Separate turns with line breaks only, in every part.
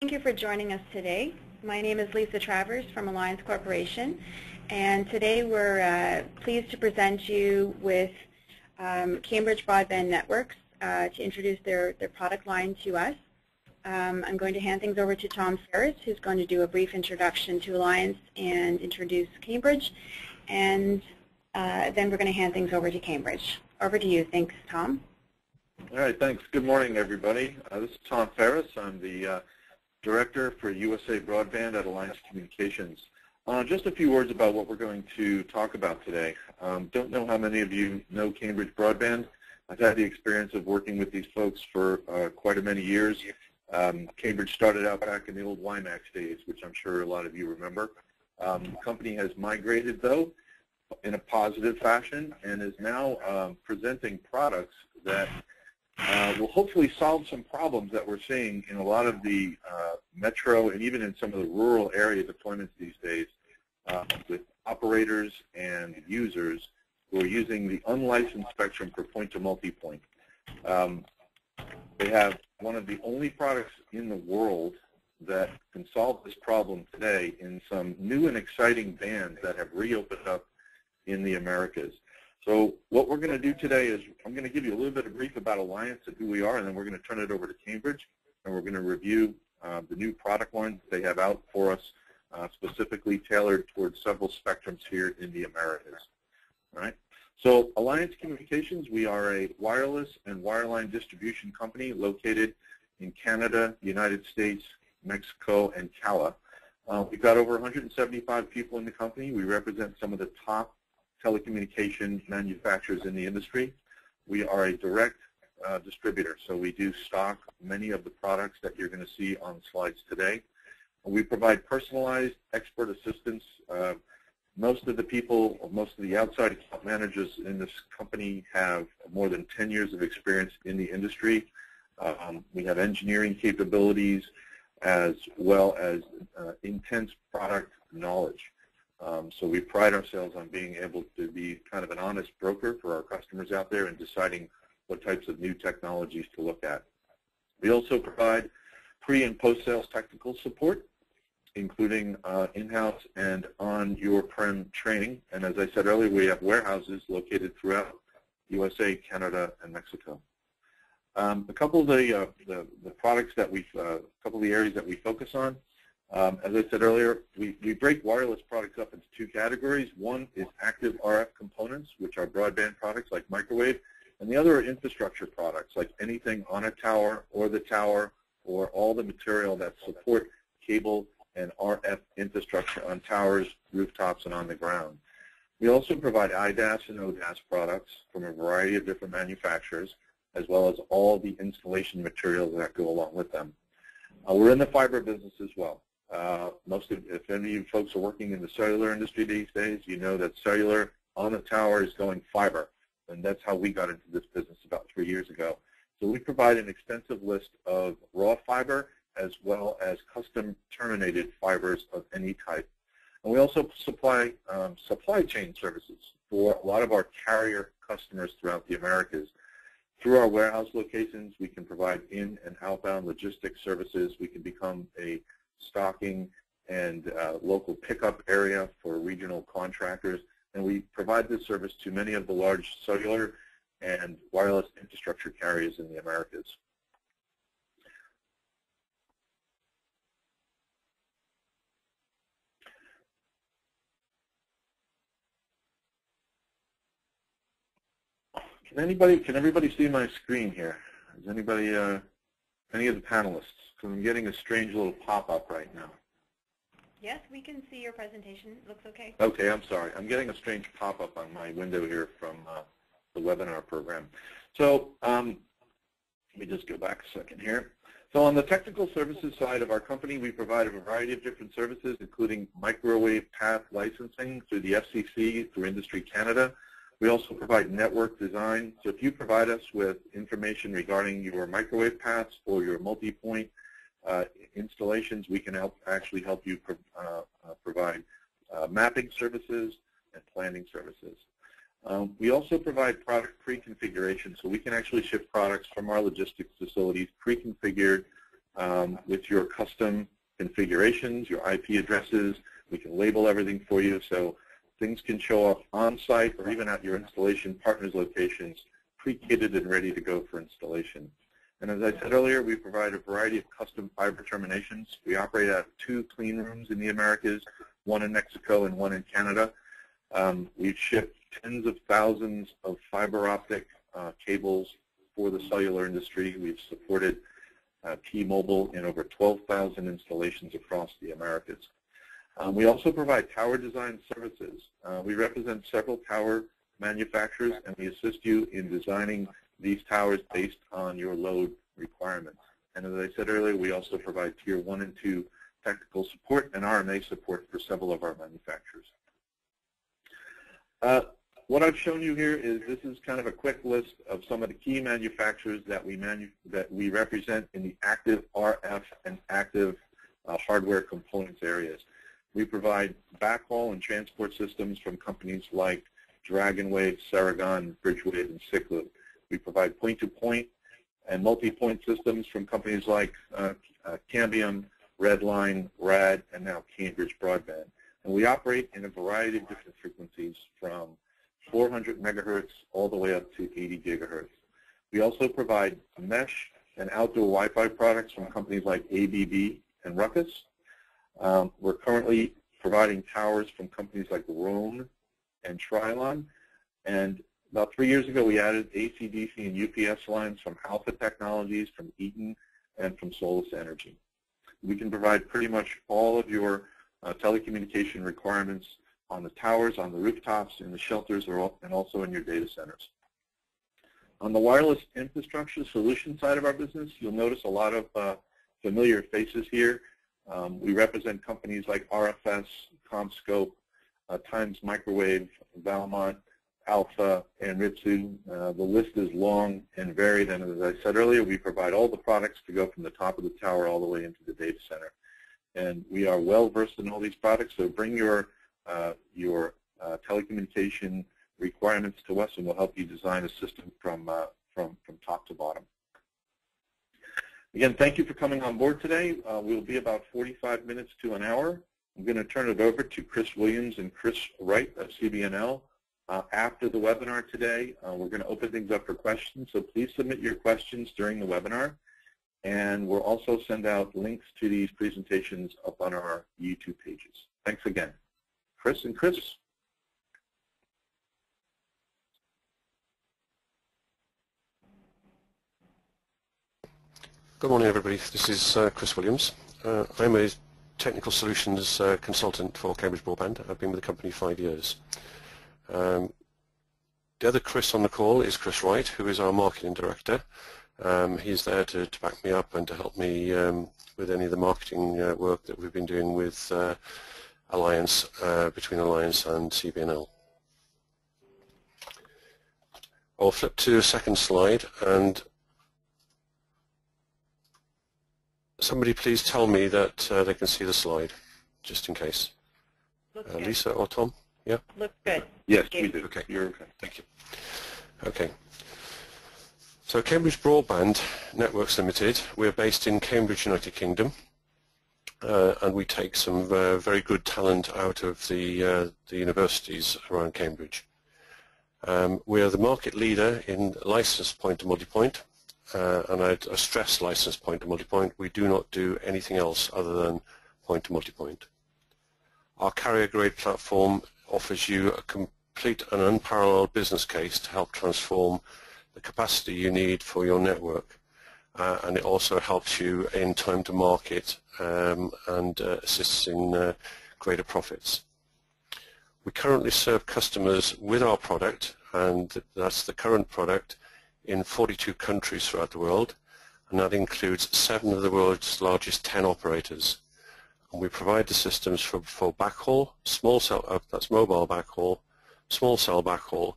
Thank you for joining us today. My name is Lisa Travers from Alliance Corporation, and today we're pleased to present you with Cambridge Broadband Networks to introduce their product line to us. I'm going to hand things over to Tom Ferris, who's going to do a brief introduction to Alliance and introduce Cambridge, and then we're going to hand things over to Cambridge. Over to you. Thanks, Tom.
All right, thanks. Good morning, everybody. This is Tom Ferris. I'm the Director for USA Broadband at Alliance Communications. Just a few words about what we're going to talk about today. Don't know how many of you know Cambridge Broadband. I've had the experience of working with these folks for quite a many years. Cambridge started out back in the old WiMAX days, which I'm sure a lot of you remember. The company has migrated, though, in a positive fashion and is now presenting products that will hopefully solve some problems that we're seeing in a lot of the metro and even in some of the rural area deployments these days with operators and users who are using the unlicensed spectrum for point-to-multipoint. They have one of the only products in the world that can solve this problem today in some new and exciting bands that have reopened up in the Americas. So what we're going to do today is I'm going to give you a little bit of brief about Alliance and who we are, and then we're going to turn it over to Cambridge, and we're going to review the new product line that they have out for us, specifically tailored towards several spectrums here in the Americas. All right. So Alliance Communications, we are a wireless and wireline distribution company located in Canada, United States, Mexico, and CALA. We've got over 175 people in the company. We represent some of the top telecommunication manufacturers in the industry. We are a direct distributor, so we do stock many of the products that you're going to see on slides today. We provide personalized expert assistance. Most of the people, or most of the outside account managers in this company have more than 10 years of experience in the industry. We have engineering capabilities as well as intense product knowledge. So we pride ourselves on being able to be kind of an honest broker for our customers out there and deciding what types of new technologies to look at. We also provide pre- and post-sales technical support, including in-house and on-your-prem training. And as I said earlier, we have warehouses located throughout USA, Canada, and Mexico. A couple of the products that a couple of the areas that we focus on. As I said earlier, we break wireless products up into two categories. One is active RF components, which are broadband products like microwave, and the other are infrastructure products, like anything on a tower or all the material that support cable and RF infrastructure on towers, rooftops, and on the ground. We also provide IDAS and ODAS products from a variety of different manufacturers, as well as all the installation materials that go along with them. We're in the fiber business as well. If any of you folks are working in the cellular industry these days, you know that cellular on the tower is going fiber, and that's how we got into this business about 3 years ago. So we provide an extensive list of raw fiber as well as custom terminated fibers of any type. And we also supply supply chain services for a lot of our carrier customers throughout the Americas. Through our warehouse locations, we can provide in- and outbound logistics services. We can become a stocking and local pickup area for regional contractors, and we provide this service to many of the large cellular and wireless infrastructure carriers in the Americas. Can everybody see my screen here? Is anybody, any of the panelists? Because I'm getting a strange little pop-up right now.
Yes, we can see your presentation. It looks okay.
Okay, I'm sorry. I'm getting a strange pop-up on my window here from the webinar program. So let me just go back a second here. So on the technical services side of our company, we provide a variety of different services, including microwave path licensing through the FCC, through Industry Canada. We also provide network design. So if you provide us with information regarding your microwave paths or your multi-point installations, we can actually help you provide mapping services and planning services. We also provide product pre-configuration, so we can actually ship products from our logistics facilities pre-configured with your custom configurations, your IP addresses. We can label everything for you so things can show up on-site or even at your installation partners' locations, pre-kitted and ready to go for installation. And as I said earlier, we provide a variety of custom fiber terminations. We operate out of 2 clean rooms in the Americas, 1 in Mexico and 1 in Canada. We've shipped tens of thousands of fiber optic cables for the cellular industry. We've supported T-Mobile in over 12,000 installations across the Americas. We also provide tower design services. We represent several tower manufacturers, and we assist you in designing these towers based on your load requirements. And as I said earlier, we also provide Tier 1 and 2 technical support and RMA support for several of our manufacturers. What I've shown you here is this is kind of a quick list of some of the key manufacturers that we represent in the active RF and active hardware components areas. We provide backhaul and transport systems from companies like DragonWave, Ceragon, Bridgewave, and Cycloop. We provide point-to-point and multi-point systems from companies like Cambium, Redline, RAD, and now Cambridge Broadband. And we operate in a variety of different frequencies from 400 megahertz all the way up to 80 gigahertz. We also provide mesh and outdoor Wi-Fi products from companies like ABB and Ruckus. We're currently providing towers from companies like Roam and Trilon. And about 3 years ago, we added AC, DC, and UPS lines from Alpha Technologies, from Eaton, and from Solus Energy. We can provide pretty much all of your telecommunication requirements on the towers, on the rooftops, in the shelters, and also in your data centers. On the wireless infrastructure solution side of our business, you'll notice a lot of familiar faces here. We represent companies like RFS, CommScope, Times Microwave, Valmont, Alpha, and Ritsu. The list is long and varied, and as I said earlier, we provide all the products to go from the top of the tower all the way into the data center. And we are well versed in all these products, so bring your telecommunication requirements to us, and we'll help you design a system from top to bottom. Again, thank you for coming on board today. We'll be about 45 minutes to an hour. I'm going to turn it over to Chris Williams and Chris Wright of CBNL. After the webinar today, we're going to open things up for questions, so please submit your questions during the webinar. And we'll also send out links to these presentations up on our YouTube pages. Thanks again. Chris and Chris.
Good morning, everybody. This is Chris Williams. I'm a technical solutions consultant for Cambridge Broadband. I've been with the company 5 years. The other Chris on the call is Chris Wright, who is our marketing director. He's there to back me up and to help me with any of the marketing work that we've been doing with Alliance, between Alliance and CBNL. I'll flip to a second slide, and somebody please tell me that they can see the slide, just in case. Lisa or Tom? Yeah?
Looks good.
Yes, we do.
Okay.
You're okay.
Thank you. Okay. So Cambridge Broadband Networks Limited, we're based in Cambridge, United Kingdom, and we take some very good talent out of the universities around Cambridge. We are the market leader in licensed point-to-multipoint, and I stress licensed point-to-multipoint. We do not do anything else other than point-to-multipoint. Our carrier-grade platform offers you a complete and unparalleled business case to help transform the capacity you need for your network, and it also helps you in time to market and assists in greater profits. We currently serve customers with our product, and that's the current product, in 42 countries throughout the world, and that includes 7 of the world's largest 10 operators. And we provide the systems for backhaul, small cell, that's mobile backhaul, small cell backhaul,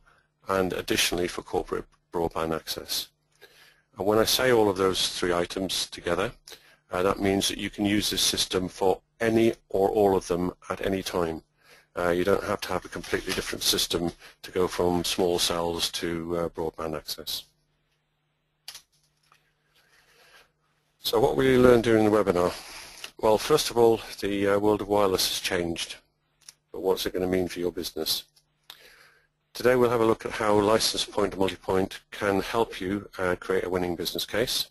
and additionally for corporate broadband access. And when I say all of those 3 items together, that means that you can use this system for any or all of them at any time. You don't have to have a completely different system to go from small cells to broadband access. So what will you learn during the webinar? Well, first of all, the world of wireless has changed, but what's it going to mean for your business? Today we'll have a look at how license point to multipoint can help you create a winning business case.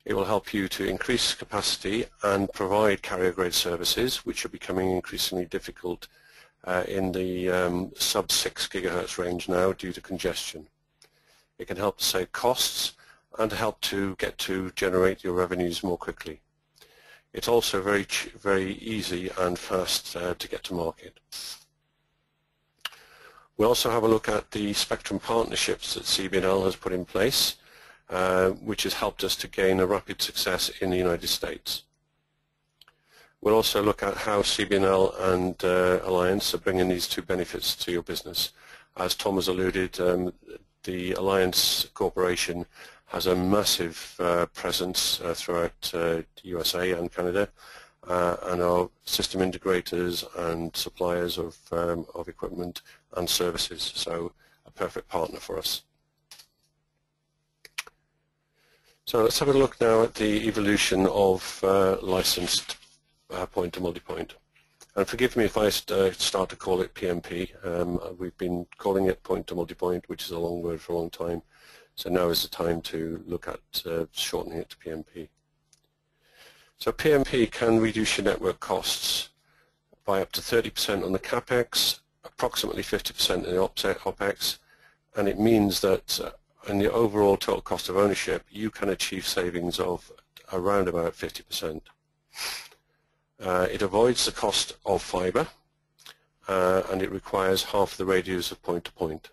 It will help you to increase capacity and provide carrier-grade services, which are becoming increasingly difficult in the sub-6 gigahertz range now due to congestion. It can help to save costs and help to get to generate your revenues more quickly. It's also very easy and fast to get to market. We'll also have a look at the spectrum partnerships that CBNL has put in place, which has helped us to gain a rapid success in the United States. We'll also look at how CBNL and Alliance are bringing these two benefits to your business. As Tom has alluded, the Alliance Corporation has a massive presence throughout USA and Canada, and are system integrators and suppliers of equipment and services, so a perfect partner for us. So let's have a look now at the evolution of licensed point to multipoint. And forgive me if I start to call it PMP. We've been calling it point to multipoint, which is a long word for a long time. So now is the time to look at shortening it to PMP. So PMP can reduce your network costs by up to 30% on the capex, approximately 50% in the OPEX, and it means that in the overall total cost of ownership, you can achieve savings of around about 50%. It avoids the cost of fibre, and it requires half the radius of point-to-point.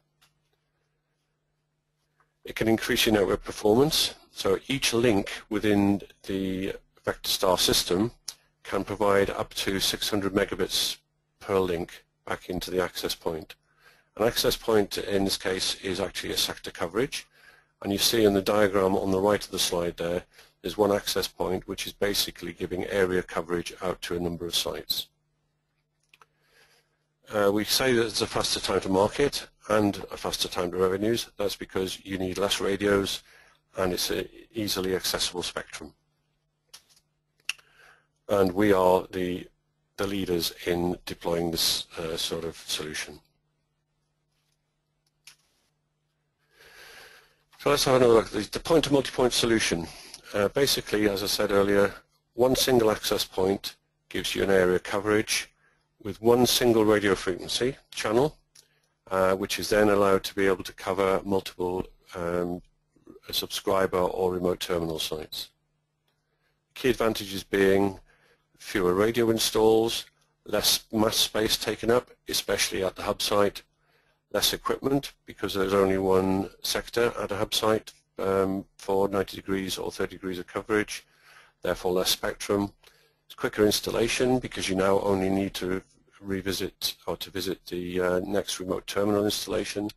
It can increase your network performance, so each link within the VectaStar system can provide up to 600 megabits per link back into the access point. An access point in this case is actually a sector coverage, and you see in the diagram on the right of the slide there's one access point which is basically giving area coverage out to a number of sites. We say that it's a faster time to market and a faster time to revenues. That's because you need less radios and it's an easily accessible spectrum. And we are the leaders in deploying this sort of solution. So let's have another look at the point to multipoint solution. Basically, as I said earlier, one single access point gives you an area coverage with one single radio frequency channel, which is then allowed to be able to cover multiple subscriber or remote terminal sites. Key advantages being fewer radio installs, less mass space taken up, especially at the hub site, less equipment because there's only one sector at a hub site for 90 degrees or 30 degrees of coverage, therefore less spectrum. It's quicker installation because you now only need to revisit or to visit the next remote terminal installation,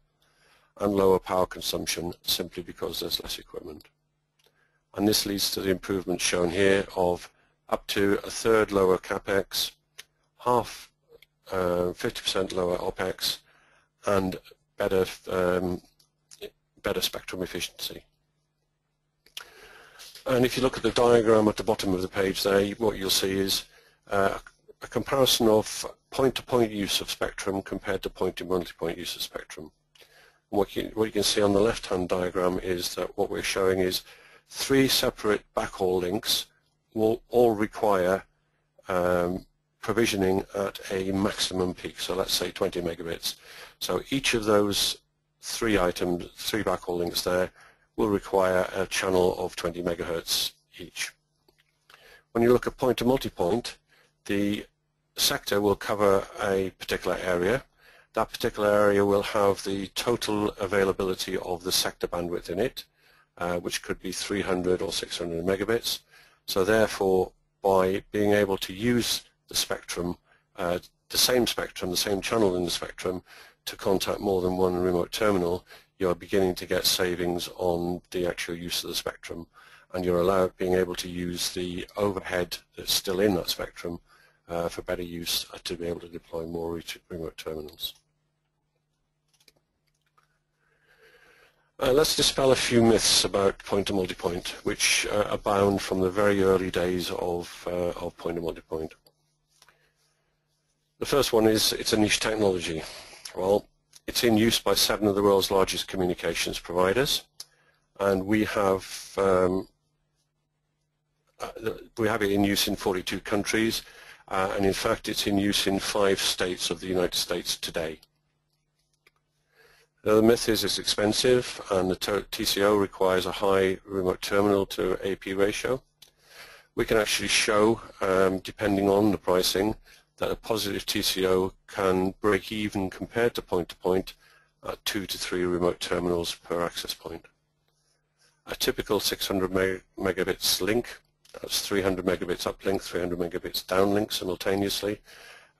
and lower power consumption simply because there's less equipment. And this leads to the improvements shown here of up to a third lower capex, 50% lower OPEX, and better spectrum efficiency. And if you look at the diagram at the bottom of the page there, what you'll see is a comparison of point-to-point use of spectrum compared to point-to-multipoint use of spectrum. What you can see on the left-hand diagram is that what we're showing is 3 separate backhaul links will all require provisioning at a maximum peak, so let's say 20 megabits. So each of those 3 backhaul links there will require a channel of 20 megahertz each. When you look at point-to-multipoint, the sector will cover a particular area. That particular area will have the total availability of the sector bandwidth in it, which could be 300 or 600 megabits. So therefore, by being able to use the spectrum, the same channel in the spectrum, to contact more than one remote terminal, you're beginning to get savings on the actual use of the spectrum, and you're being able to use the overhead that's still in that spectrum for better use to be able to deploy more remote terminals. Let's dispel a few myths about point-to-multipoint, which abound from the very early days of point-to-multipoint. The first one is it's a niche technology. Well, it's in use by 7 of the world's largest communications providers, and we have it in use in 42 countries, and in fact it's in use in 5 states of the United States today. The myth is it's expensive, and the TCO requires a high remote terminal to AP ratio. We can actually show, depending on the pricing, that a positive TCO can break even compared to point-to-point at 2 to 3 remote terminals per access point. A typical 600 megabits link, that's 300 megabits uplink, 300 megabits downlink simultaneously,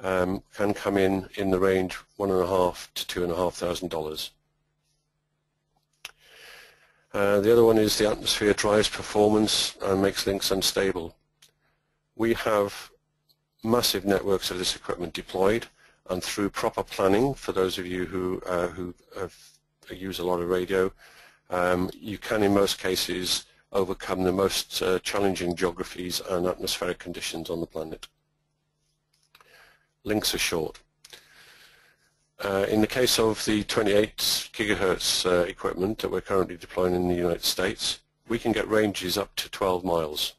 can come in the range $1,500 to $2,500. The other one is the atmosphere drives performance and makes links unstable. We have massive networks of this equipment deployed, and through proper planning, for those of you who use a lot of radio, you can in most cases overcome the most challenging geographies and atmospheric conditions on the planet. Links are short. In the case of the 28 gigahertz equipment that we're currently deploying in the United States, we can get ranges up to 12 miles.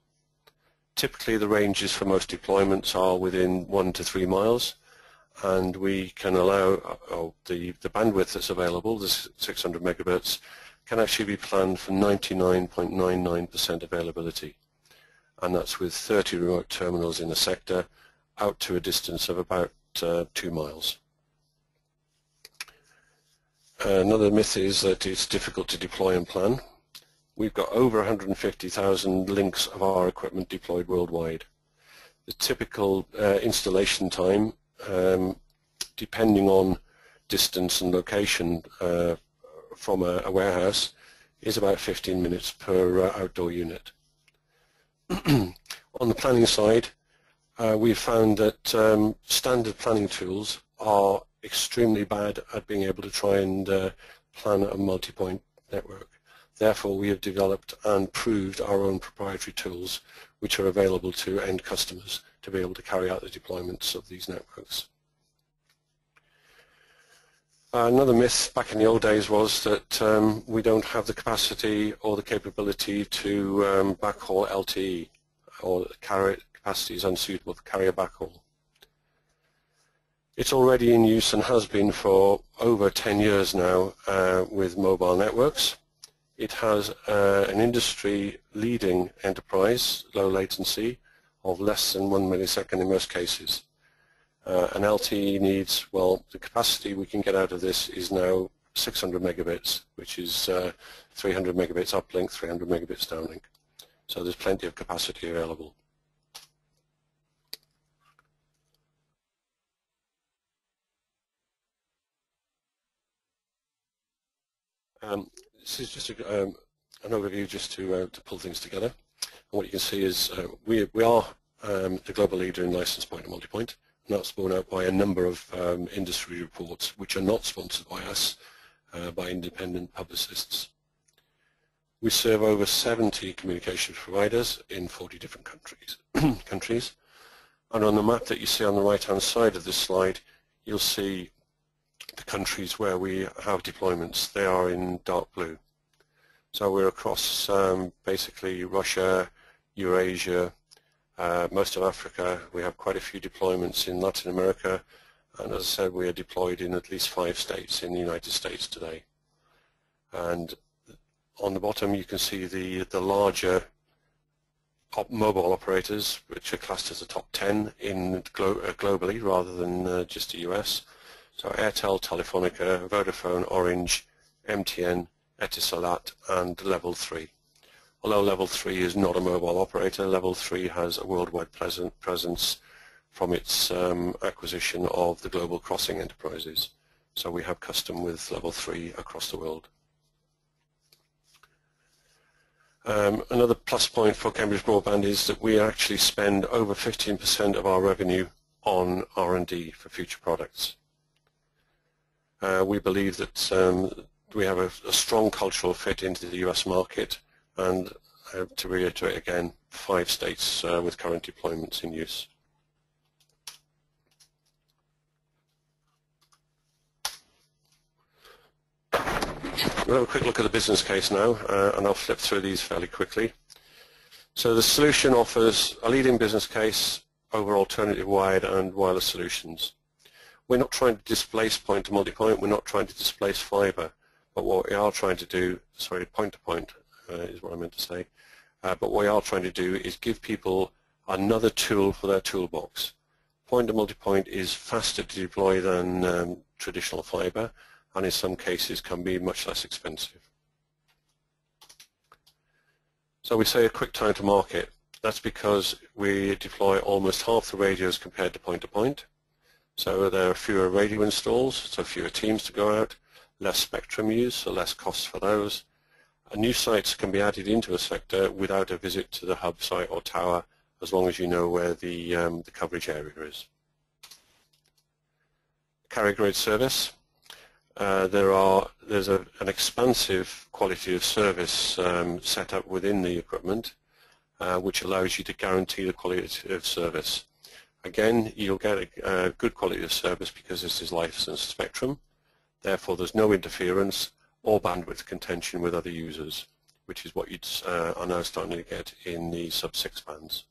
Typically the ranges for most deployments are within 1 to 3 miles, and we can allow the bandwidth that's available, the 600 megabits, can actually be planned for 99.99% availability, and that's with 30 remote terminals in a sector out to a distance of about 2 miles. Another myth is that it's difficult to deploy and plan. We've got over 150,000 links of our equipment deployed worldwide. The typical installation time, depending on distance and location from a warehouse, is about 15 minutes per outdoor unit. On the planning side, we've found that standard planning tools are extremely bad at being able to try and plan a multi-point network. Therefore, we have developed and proved our own proprietary tools which are available to end customers to be able to carry out the deployments of these networks. Another myth back in the old days was that we don't have the capacity or the capability to backhaul LTE, or carrier capacity is unsuitable for carrier backhaul. It's already in use and has been for over 10 years now with mobile networks. It has an industry-leading enterprise, low latency, of less than 1 millisecond in most cases. And LTE needs, well, the capacity we can get out of this is now 600 megabits, which is 300 megabits uplink, 300 megabits downlink. So there's plenty of capacity available. This is just an overview just to pull things together. And what you can see is we are the global leader in licensed point-to-multipoint, and that's borne out by a number of industry reports which are not sponsored by us, by independent publicists. We serve over 70 communications providers in 40 different countries. And on the map that you see on the right-hand side of this slide, you'll see the countries where we have deployments. They are in dark blue. So we're across basically Russia, Eurasia, most of Africa. We have quite a few deployments in Latin America, and as I said, we are deployed in at least 5 states in the United States today. And on the bottom you can see the larger mobile operators, which are classed as the top 10 in globally rather than just the US. So Airtel, Telefonica, Vodafone, Orange, MTN, Etisalat, and Level 3. Although Level 3 is not a mobile operator, Level 3 has a worldwide presence from its acquisition of the Global Crossing Enterprises. So we have custom with Level 3 across the world. Another plus point for Cambridge Broadband is that we actually spend over 15% of our revenue on R&D for future products. We believe that we have a strong cultural fit into the US market, and to reiterate again, 5 states with current deployments in use. We'll have a quick look at the business case now, and I'll flip through these fairly quickly. So the solution offers a leading business case over alternative wired and wireless solutions. We're not trying to displace point-to-multipoint, we're not trying to displace fibre, but what we are trying to do, sorry, point-to-point is what I meant to say, but what we are trying to do is give people another tool for their toolbox. Point-to-multipoint is faster to deploy than traditional fibre, and in some cases can be much less expensive. So we say a quick time to market. That's because we deploy almost half the radios compared to point-to-point. So there are fewer radio installs, so fewer teams to go out, less spectrum use, so less costs for those. And new sites can be added into a sector without a visit to the hub site or tower, as long as you know where the coverage area is. Carrier grade service. There's an expansive quality of service set up within the equipment, which allows you to guarantee the quality of service. Again, you'll get a good quality of service because this is licensed spectrum. Therefore, there's no interference or bandwidth contention with other users, which is what you are now starting to get in the sub-6 bands.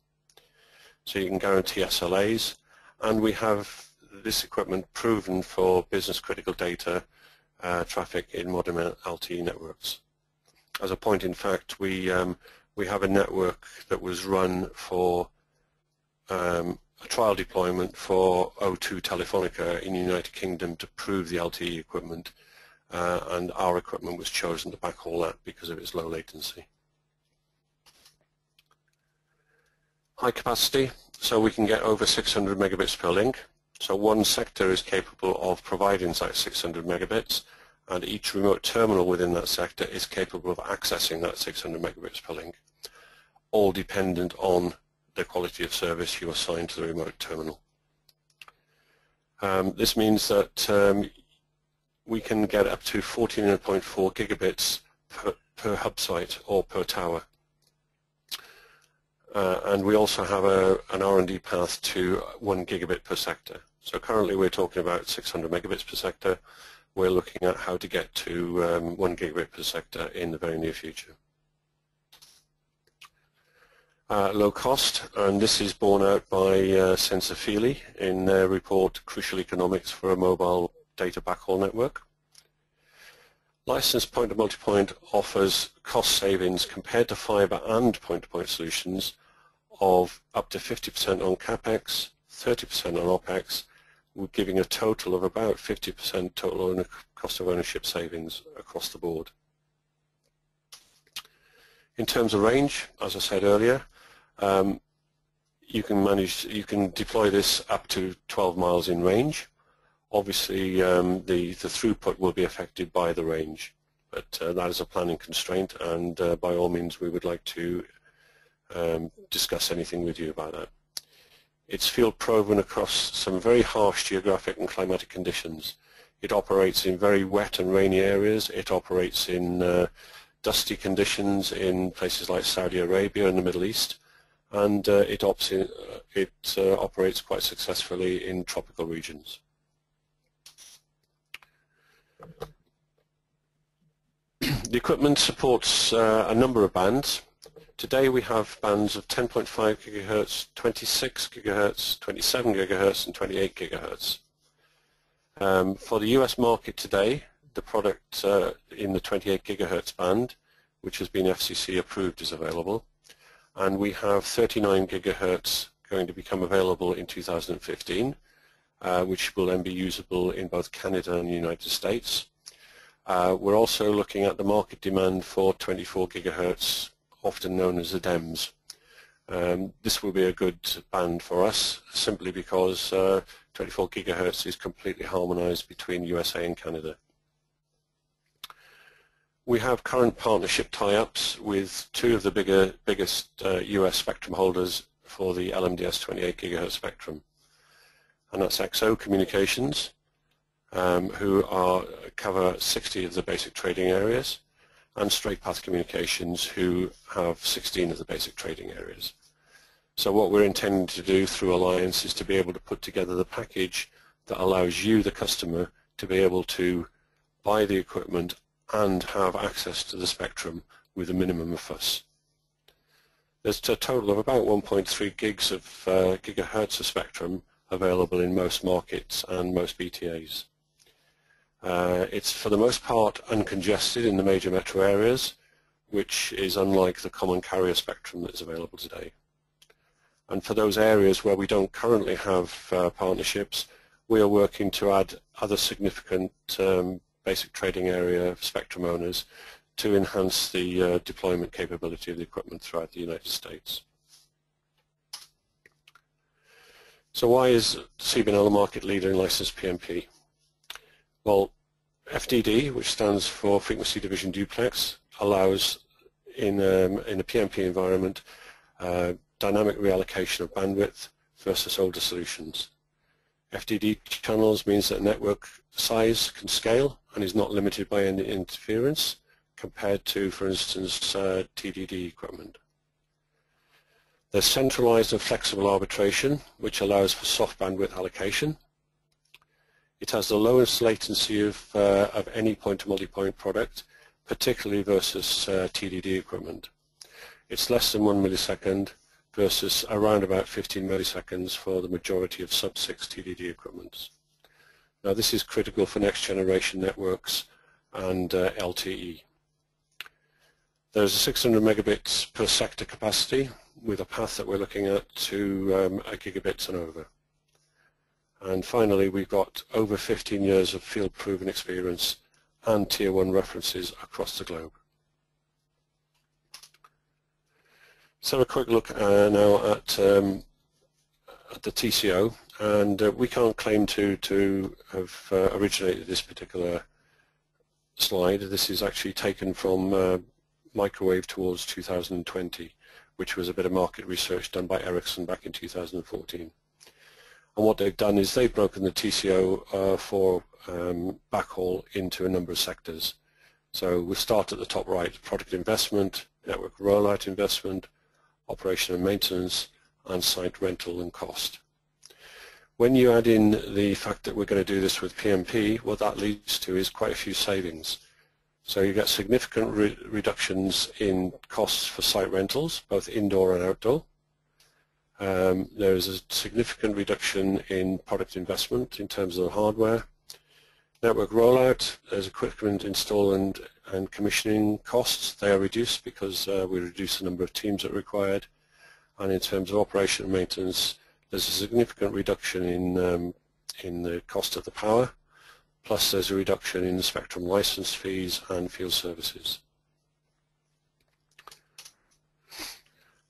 So you can guarantee SLAs, and we have this equipment proven for business-critical data traffic in modern LTE networks. As a point in fact, we have a network that was run for a trial deployment for O2 Telefonica in the United Kingdom to prove the LTE equipment, and our equipment was chosen to backhaul that because of its low latency. High capacity, so we can get over 600 megabits per link. So one sector is capable of providing that 600 megabits, and each remote terminal within that sector is capable of accessing that 600 megabits per link, all dependent on the quality of service you assign to the remote terminal. This means that we can get up to 14.4 gigabits per hub site or per tower. And we also have an R&D path to 1 gigabit per sector. So currently we're talking about 600 megabits per sector. We're looking at how to get to 1 gigabit per sector in the very near future. Low cost, and this is borne out by Sensor Feely in their report Crucial Economics for a Mobile Data Backhaul Network. Licensed point-to-multipoint offers cost savings compared to fibre and point-to-point solutions of up to 50% on capex, 30% on opex, giving a total of about 50% total cost of ownership savings across the board. In terms of range, as I said earlier, you can deploy this up to 12 miles in range. Obviously, the throughput will be affected by the range, but that is a planning constraint, and by all means we would like to discuss anything with you about that. It's field proven across some very harsh geographic and climatic conditions. It operates in very wet and rainy areas. It operates in dusty conditions in places like Saudi Arabia and the Middle East, and it operates quite successfully in tropical regions. The equipment supports a number of bands. Today we have bands of 10.5 gigahertz, 26 gigahertz, 27 gigahertz, and 28 gigahertz. For the US market today, the product in the 28 gigahertz band, which has been FCC approved, is available, and we have 39 gigahertz going to become available in 2015, which will then be usable in both Canada and the United States. We're also looking at the market demand for 24 gigahertz, often known as the DEMS. This will be a good band for us, simply because 24 gigahertz is completely harmonized between USA and Canada. We have current partnership tie-ups with two of the biggest US spectrum holders for the LMDS 28 gigahertz spectrum, and that's XO Communications, who cover 60 of the basic trading areas, and Straight Path Communications, who have 16 of the basic trading areas. So what we're intending to do through Alliance is to be able to put together the package that allows you, the customer, to be able to buy the equipment and have access to the spectrum with a minimum of fuss. There's a total of about 1.3 gigahertz of spectrum available in most markets and most BTAs. It's for the most part uncongested in the major metro areas, which is unlike the common carrier spectrum that is available today. And for those areas where we don't currently have partnerships, we are working to add other significant basic trading area spectrum owners to enhance the deployment capability of the equipment throughout the United States. So why is CBNL a market leader in licensed PMP? Well, FDD, which stands for Frequency Division Duplex, allows in a PMP environment dynamic reallocation of bandwidth versus older solutions. FDD channels means that network size can scale and is not limited by any interference compared to, for instance, TDD equipment. There's centralized and flexible arbitration, which allows for soft bandwidth allocation. It has the lowest latency of any point-to-multipoint product, particularly versus TDD equipment. It's less than 1 millisecond versus around about 15 milliseconds for the majority of sub-6 TDD equipments. Now this is critical for next generation networks and LTE. There's a 600 megabits per sector capacity with a path that we're looking at to a gigabits and over. And finally, we've got over 15 years of field proven experience and tier 1 references across the globe. So a quick look now at the TCO, and we can't claim to have originated this particular slide. This is actually taken from Microwave Towards 2020, which was a bit of market research done by Ericsson back in 2014. And what they've done is they've broken the TCO for backhaul into a number of sectors. So we start at the top right: product investment, network rollout investment, operation and maintenance, and site rental and cost. When you add in the fact that we're going to do this with PMP, what that leads to is quite a few savings. So you get significant reductions in costs for site rentals, both indoor and outdoor. There is a significant reduction in product investment in terms of the hardware. Network rollout, there's equipment install and commissioning costs. They are reduced because we reduce the number of teams that are required. And in terms of operation and maintenance, there's a significant reduction in the cost of the power, plus there's a reduction in the spectrum license fees and field services.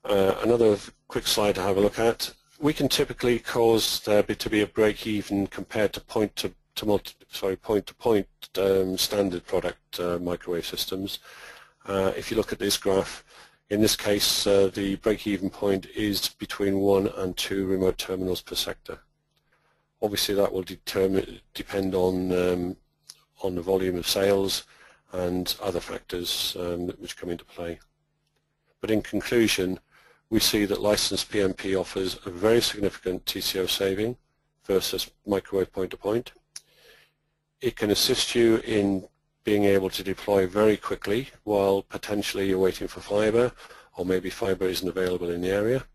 Another quick slide to have a look at. We can typically cause there to be a break-even compared to point-to-point standard product microwave systems. If you look at this graph, in this case the break-even point is between 1 and 2 remote terminals per sector. Obviously that will depend on the volume of sales and other factors which come into play. But in conclusion, we see that licensed PMP offers a very significant TCO saving versus microwave point-to-point. It can assist you in being able to deploy very quickly while potentially you're waiting for fibre, or maybe fibre isn't available in the area.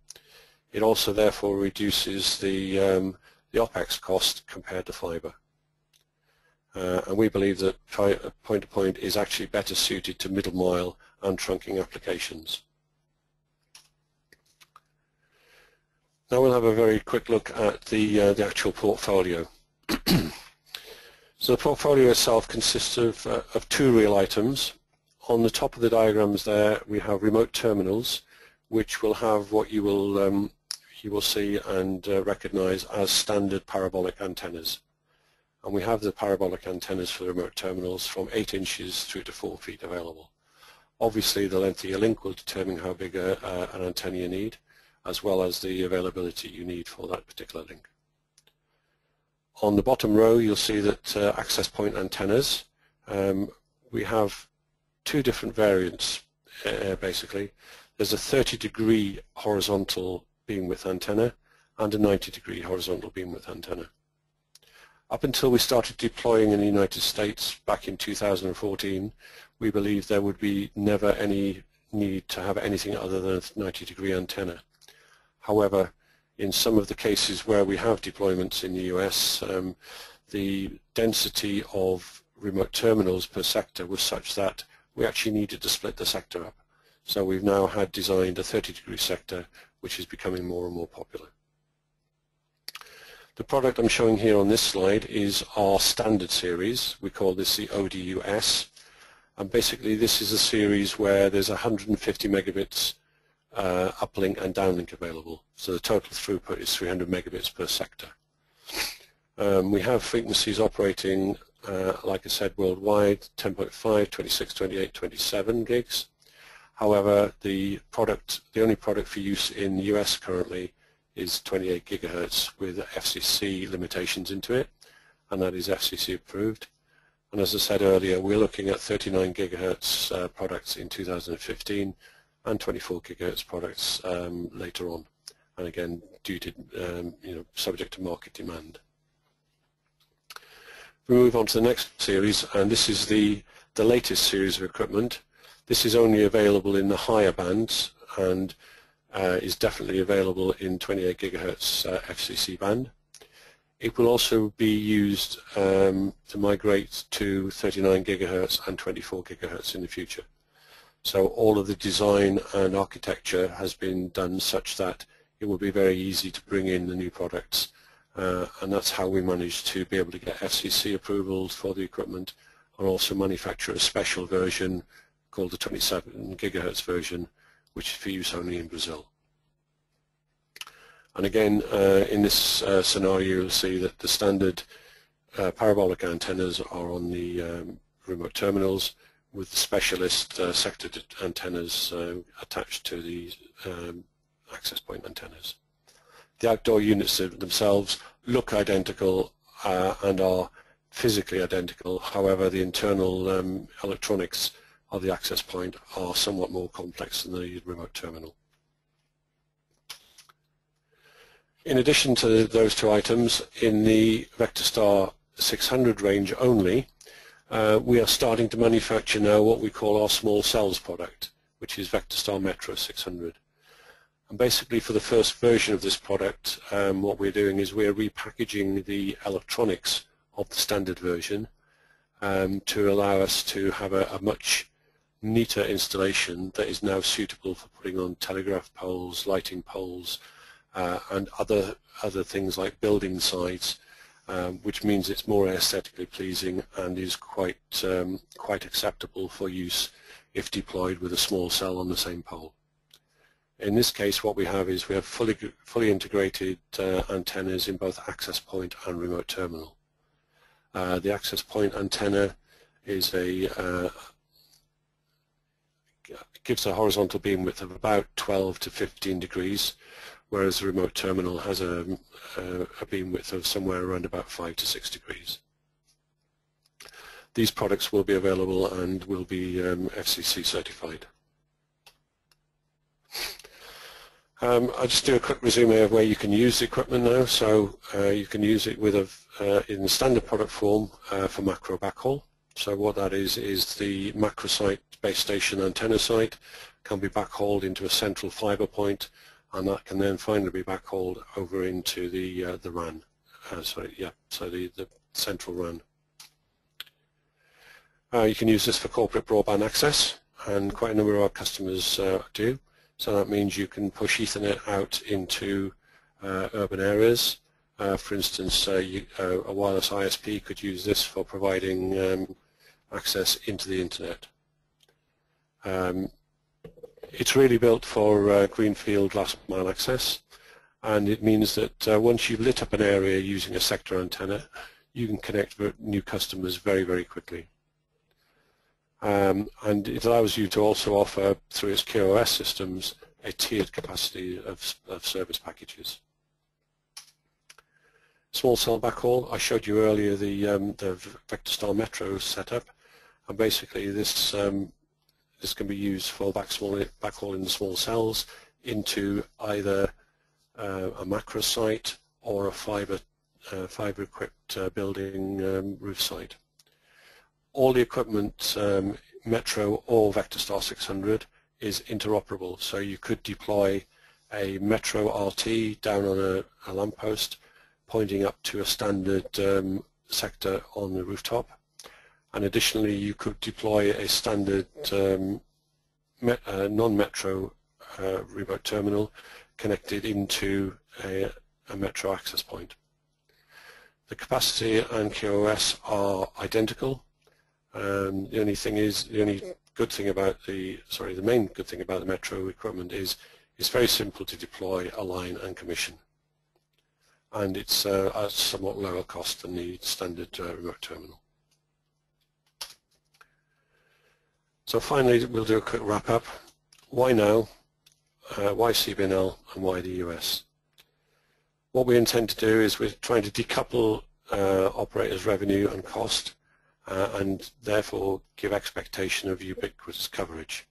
It also therefore reduces the OPEX cost compared to fibre. And we believe that point-to-point is actually better suited to middle mile and trunking applications. Now we'll have a very quick look at the actual portfolio. So the portfolio itself consists of 2 real items. On the top of the diagrams there we have remote terminals, which will have what you will see and recognize as standard parabolic antennas. And we have the parabolic antennas for the remote terminals from 8 inches through to 4 feet available. Obviously the length of your link will determine how big an antenna you need, as well as the availability you need for that particular link. On the bottom row you'll see that access point antennas, we have two different variants basically. There's a 30-degree horizontal beam width antenna and a 90-degree horizontal beam width antenna. Up until we started deploying in the United States back in 2014, we believed there would be never any need to have anything other than a 90-degree antenna. However, in some of the cases where we have deployments in the US, the density of remote terminals per sector was such that we actually needed to split the sector up. So we've now had designed a 30-degree sector, which is becoming more and more popular. The product I'm showing here on this slide is our standard series. We call this the ODU-S, and basically this is a series where there's 150 megabits uplink and downlink available. So the total throughput is 300 megabits per sector. We have frequencies operating, like I said, worldwide, 10.5, 26, 28, 27 gigs. However, the only product for use in the US currently is 28 gigahertz with FCC limitations into it, and that is FCC approved. And as I said earlier, we're looking at 39 gigahertz products in 2015 and 24 gigahertz products later on, and again due to subject to market demand. We move on to the next series, and this is the latest series of equipment. This is only available in the higher bands and is definitely available in 28 gigahertz FCC band. It will also be used to migrate to 39 gigahertz and 24 gigahertz in the future. So all of the design and architecture has been done such that it will be very easy to bring in the new products, and that's how we managed to be able to get FCC approvals for the equipment and also manufacture a special version called the 27 gigahertz version, which is for use only in Brazil. And again, in this scenario, you'll see that the standard parabolic antennas are on the remote terminals, with the specialist sectored antennas attached to the access point antennas. The outdoor units themselves look identical and are physically identical. However, the internal electronics of the access point are somewhat more complex than the remote terminal. In addition to those two items, in the VectaStar 600 range only, we are starting to manufacture now what we call our small cells product, which is VectaStar Metro 600. And basically for the first version of this product, what we're doing is we're repackaging the electronics of the standard version to allow us to have a much neater installation that is now suitable for putting on telegraph poles, lighting poles, and other things like building sites, which means it's more aesthetically pleasing and is quite acceptable for use if deployed with a small cell on the same pole. In this case, what we have is we have fully integrated antennas in both access point and remote terminal. The access point antenna is gives a horizontal beam width of about 12 to 15 degrees, whereas the remote terminal has a beam width of somewhere around about 5 to 6 degrees. These products will be available and will be FCC certified. I'll just do a quick resume of where you can use the equipment now. So you can use it with in the standard product form for macro backhaul. So what that is the macro site base station antenna site can be backhauled into a central fibre point, and that can then finally be backhauled over into the RAN. So the central RAN. You can use this for corporate broadband access, and quite a number of our customers do. So that means you can push Ethernet out into urban areas. For instance, a wireless ISP could use this for providing access into the internet. It's really built for greenfield last mile access, and it means that once you've lit up an area using a sector antenna, you can connect new customers very, very quickly. And it allows you to also offer, through its QoS systems, a tiered capacity of service packages. Small cell backhaul, I showed you earlier the VectaStar Metro setup, and basically this can be used for backhaul in the small cells into either a macro site or a fibre-equipped building roof site. All the equipment, Metro or VectaStar 600, is interoperable, so you could deploy a Metro RT down on a lamppost pointing up to a standard sector on the rooftop, and additionally you could deploy a standard non-Metro remote terminal connected into a Metro access point. The capacity and QoS are identical. The main good thing about the Metro equipment is it's very simple to deploy, align and commission, and it's at a somewhat lower cost than the standard remote terminal. So finally we'll do a quick wrap up. Why now? Why CBNL and why the US? What we intend to do is we're trying to decouple operators' revenue and cost and therefore give expectation of ubiquitous coverage.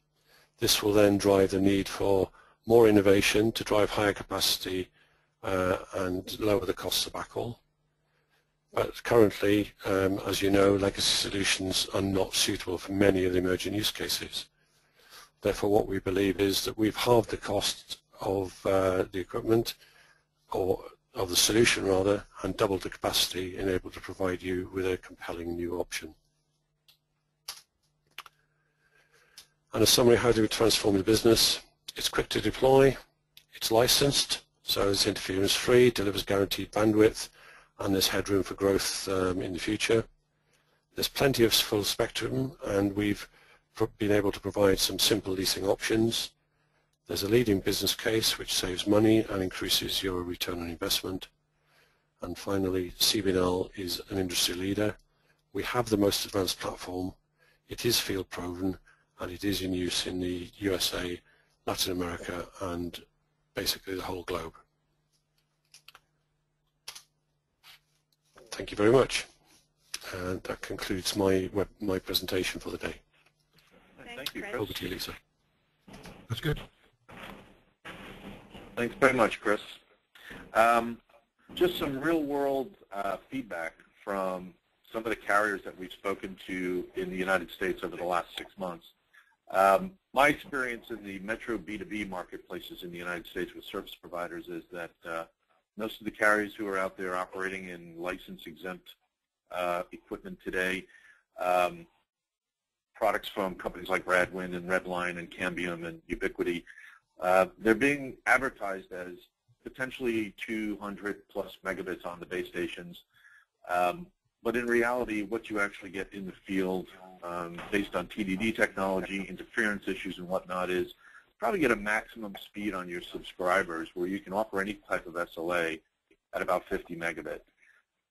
This will then drive the need for more innovation to drive higher capacity and lower the costs of backhaul. But currently, as you know, legacy solutions are not suitable for many of the emerging use cases. Therefore, what we believe is that we've halved the cost of the equipment, or of the solution rather, and doubled the capacity and able to provide you with a compelling new option. And a summary, how do we transform the business? It's quick to deploy, it's licensed, so it's interference free, delivers guaranteed bandwidth, and there's headroom for growth in the future. There's plenty of full spectrum, and we've been able to provide some simple leasing options. There's a leading business case which saves money and increases your return on investment. And finally, CBNL is an industry leader. We have the most advanced platform, it is field proven, and it is in use in the USA, Latin America, and basically the whole globe. Thank you very much. And that concludes my presentation for the day.
Thank you, Chris.
Over to you, Lisa.
That's good.
Thanks very much, Chris. Just some real-world feedback from some of the carriers that we've spoken to in the United States over the last 6 months. My experience in the Metro B2B marketplaces in the United States with service providers is that most of the carriers who are out there operating in license-exempt equipment today, products from companies like Radwind and Redline and Cambium and Ubiquity, they're being advertised as potentially 200 plus megabits on the base stations. But in reality, what you actually get in the field based on TDD technology, interference issues and whatnot is probably get a maximum speed on your subscribers where you can offer any type of SLA at about 50 megabit.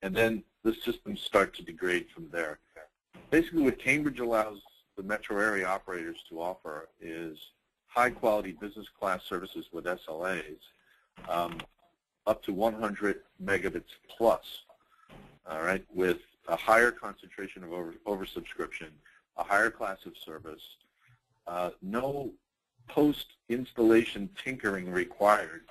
And then the systems start to degrade from there. Basically what Cambridge allows the metro area operators to offer is high-quality business class services with SLAs up to 100 megabits plus, all right, with a higher concentration of oversubscription, a higher class of service, no post-installation tinkering required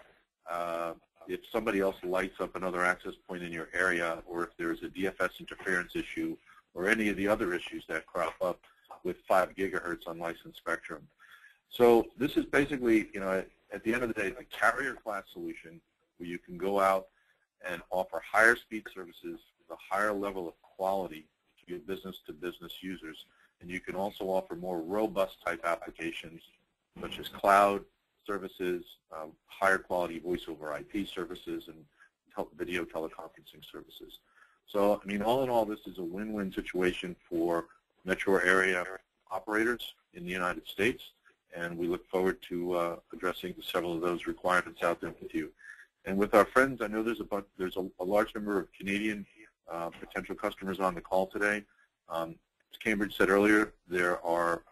if somebody else lights up another access point in your area, or if there's a DFS interference issue or any of the other issues that crop up with 5 gigahertz on licensed spectrum. So this is basically, you know, at the end of the day, the carrier class solution where you can go out and offer higher speed services with a higher level of quality to your business-to-business users. And you can also offer more robust type applications such as cloud services, higher quality voice over IP services, and video teleconferencing services. So, I mean, all in all, this is a win-win situation for metro area operators in the United States, and we look forward to addressing several of those requirements out there with you. And with our friends, I know there's a large number of Canadian potential customers on the call today. As Cambridge said earlier, there are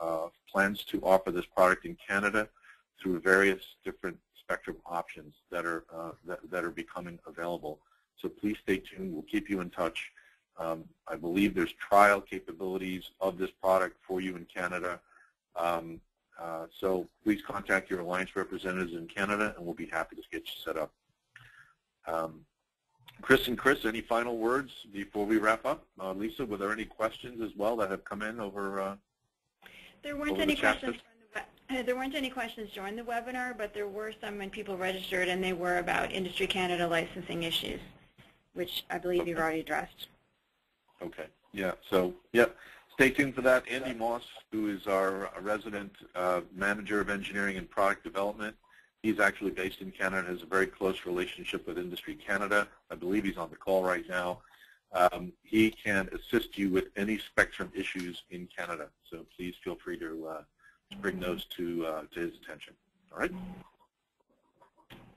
plans to offer this product in Canada through various different spectrum options that are becoming available. So please stay tuned. We'll keep you in touch. I believe there's trial capabilities of this product for you in Canada. So please contact your Alliance representatives in Canada, and we'll be happy to get you set up. Chris, any final words before we wrap up? Lisa, were there any questions as well that have come in over?
There weren't any questions. There weren't any questions during the webinar, but there were some when people registered, and they were about Industry Canada licensing issues, which I believe you've already addressed.
Okay. Yeah. So, yeah. Stay tuned for that. Andy Moss, who is our resident manager of engineering and product development, he's actually based in Canada, has a very close relationship with Industry Canada. I believe he's on the call right now. He can assist you with any spectrum issues in Canada. So please feel free to bring those to his attention. All right?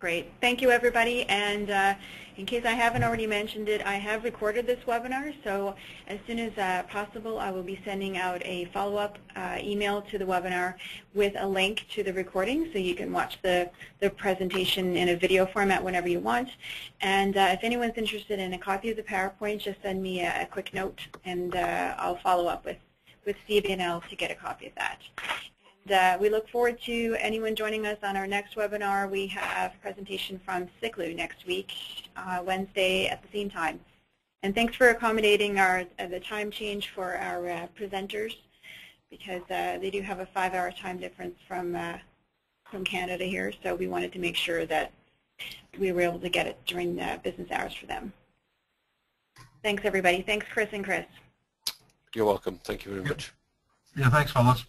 Great. Thank you, everybody. And in case I haven't already mentioned it, I have recorded this webinar. So as soon as possible, I will be sending out a follow-up email to the webinar with a link to the recording so you can watch the presentation in a video format whenever you want. And if anyone's interested in a copy of the PowerPoint, just send me a quick note, and I'll follow up with CBNL to get a copy of that. We look forward to anyone joining us on our next webinar. We have a presentation from Ciclu next week, Wednesday at the same time. And thanks for accommodating the time change for our presenters, because they do have a 5-hour time difference from Canada here. So we wanted to make sure that we were able to get it during business hours for them. Thanks, everybody. Thanks, Chris and Chris.
You're welcome. Thank you very much.
Yeah, thanks, fellas.